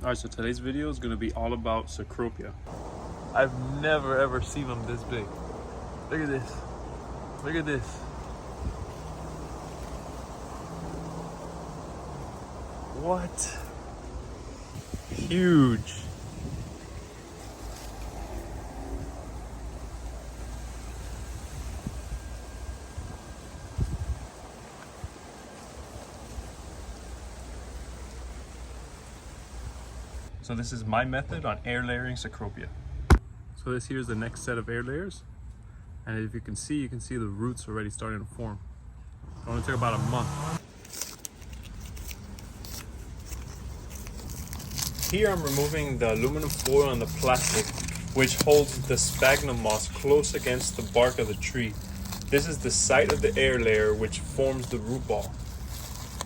Alright, so today's video is going to be all about Cecropia. I've never ever seen them this big. Look at this. Look at this. What? Huge. So this is my method on air layering Cecropia. So this here is the next set of air layers. And if you can see the roots already starting to form. It only took about a month. Here I'm removing the aluminum foil and the plastic, which holds the sphagnum moss close against the bark of the tree. This is the site of the air layer which forms the root ball.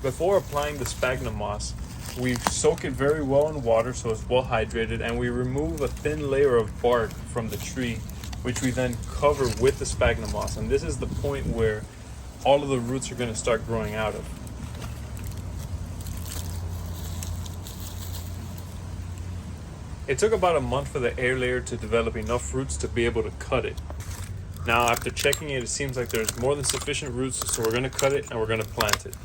Before applying the sphagnum moss, we soak it very well in water so it's well hydrated, and we remove a thin layer of bark from the tree, which we then cover with the sphagnum moss. And this is the point where all of the roots are going to start growing out of. It took about a month for the air layer to develop enough roots to be able to cut it. Now after checking it, it seems like there's more than sufficient roots, so we're going to cut it and we're going to plant it.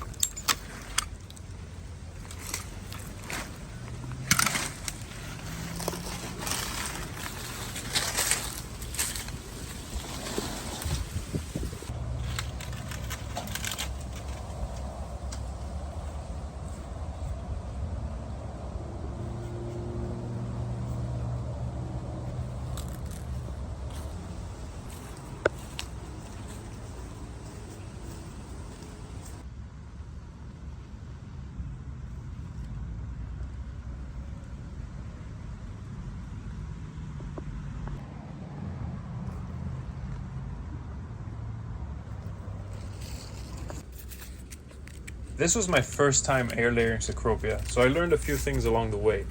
This was my first time air layering Cecropia, so I learned a few things along the way.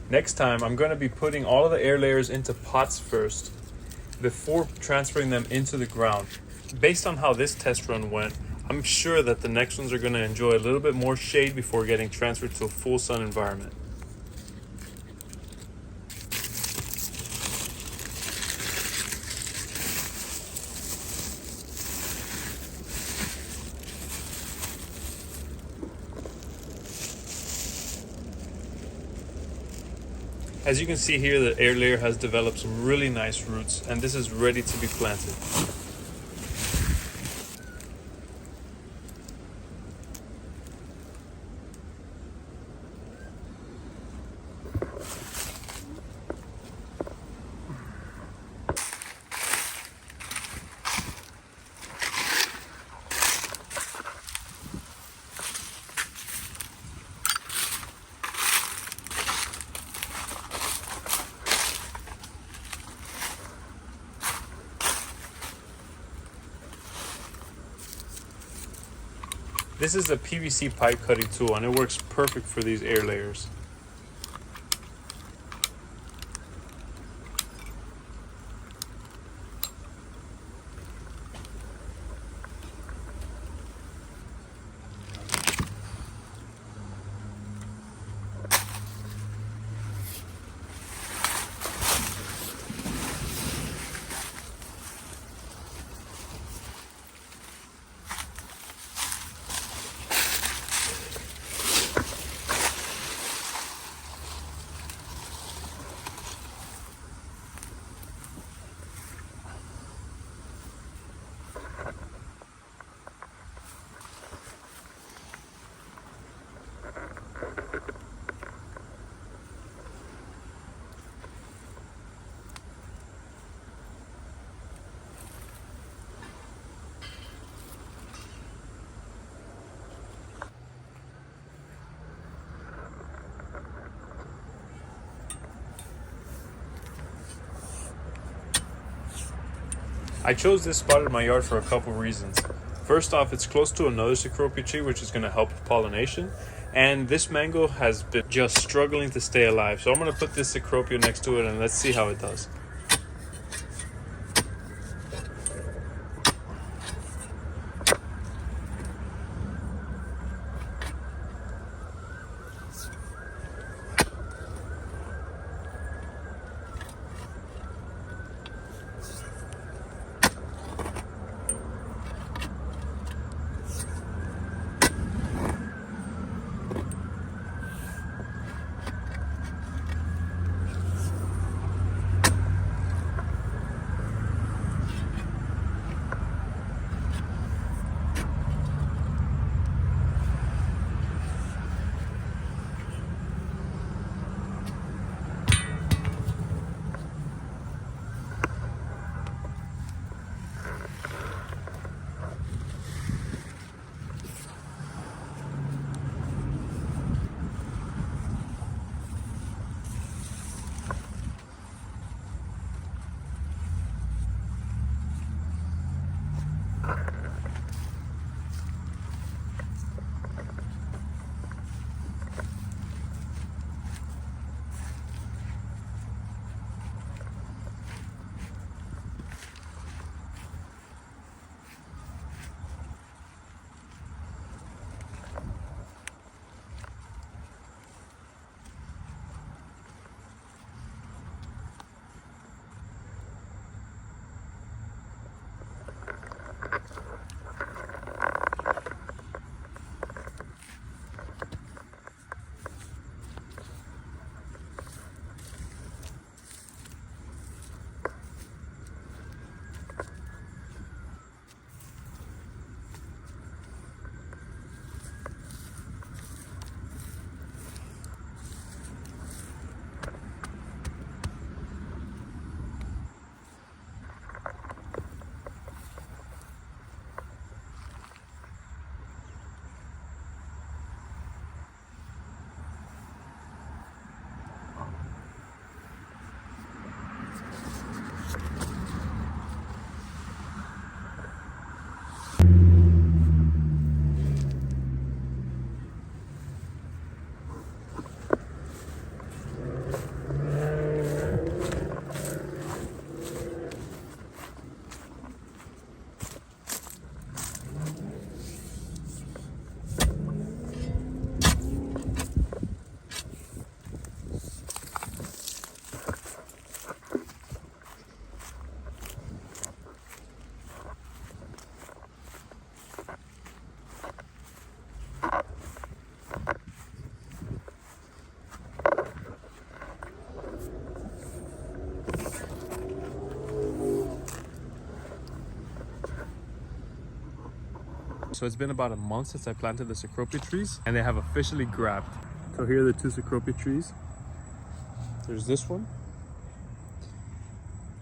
Next time, I'm going to be putting all of the air layers into pots first, before transferring them into the ground. Based on how this test run went, I'm sure that the next ones are going to enjoy a little bit more shade before getting transferred to a full sun environment. As you can see here, the air layer has developed some really nice roots, and this is ready to be planted. This is a PVC pipe cutting tool, and it works perfect for these air layers. I chose this spot in my yard for a couple reasons. First off, it's close to another Cecropia tree, which is going to help with pollination. And this mango has been just struggling to stay alive. So I'm going to put this Cecropia next to it and let's see how it does. So it's been about a month since I planted the Cecropia trees, and they have officially grabbed. So here are the 2 Cecropia trees. There's this one.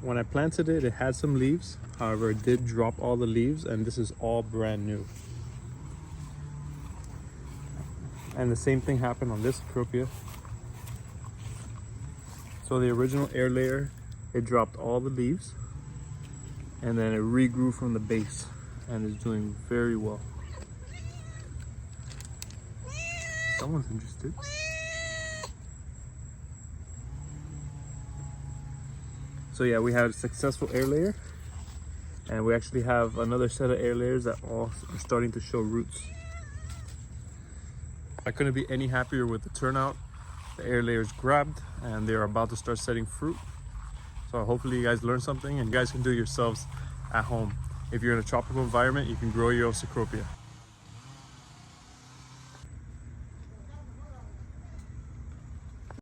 When I planted it, it had some leaves. However, it did drop all the leaves, and this is all brand new. And the same thing happened on this Cecropia. So the original air layer, it dropped all the leaves, and then it regrew from the base and is doing very well. Someone's interested. So yeah, we had a successful air layer, and we actually have another set of air layers that all are starting to show roots. I couldn't be any happier with the turnout. The air layers grabbed and they're about to start setting fruit. So hopefully you guys learned something and you guys can do it yourselves at home. If you're in a tropical environment, you can grow your own Cecropia.